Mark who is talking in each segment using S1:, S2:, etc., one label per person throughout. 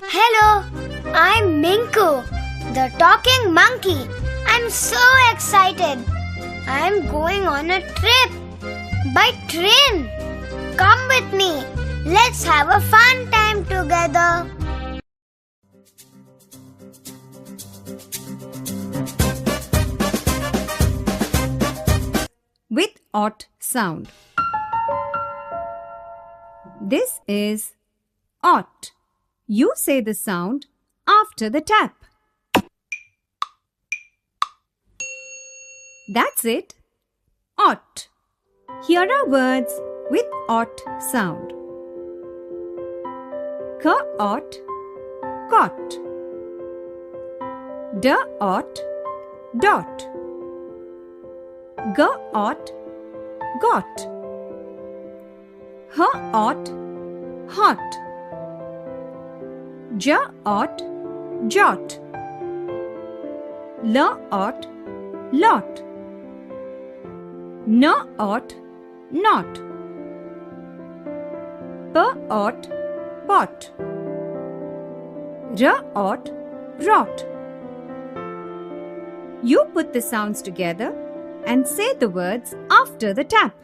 S1: Hello, I'm Minku, the talking monkey. I'm so excited. I'm going on a trip by train. Come with me. Let's have a fun time together.
S2: With ot sound. This is ot. You say the sound after the tap. That's it. Ot. Here are words with ot sound. K-ot, cot. D-ot, dot. G-ot, got. H-ot, hot. J-ot, jot. L-ot, lot. N-ot, not. P-ot, pot. R-ot, rot. You put the sounds together and say the words after the tap.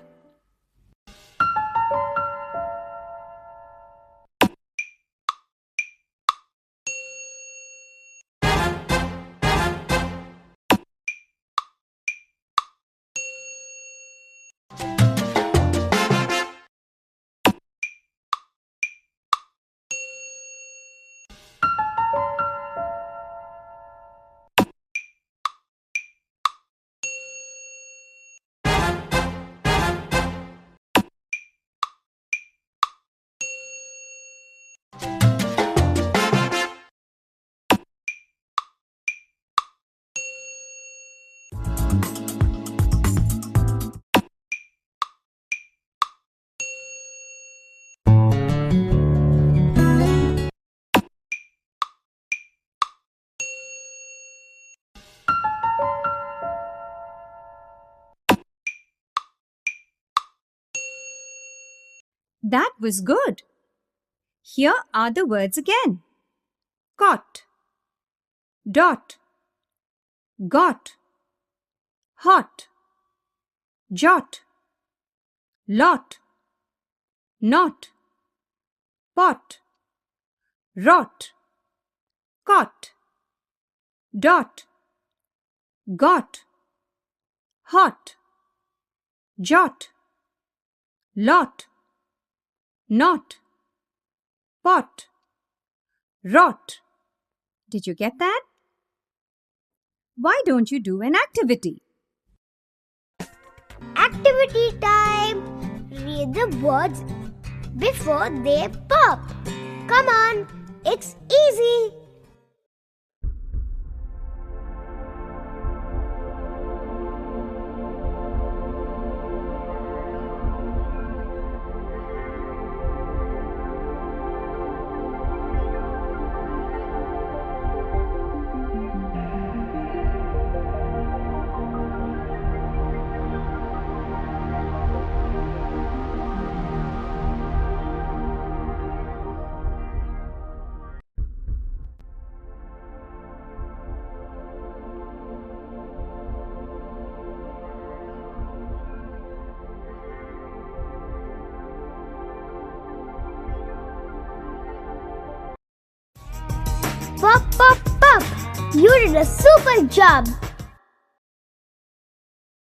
S2: That was good. Here are the words again. Cot, dot, got, hot, jot, lot, not, pot, rot, cot, dot, got, hot, jot, lot, not, pot, rot. Did you get that? Why don't you do an activity?
S1: Activity time. Read the words before they pop. Come on, it's easy. Pop, pop, pop! You did a super job!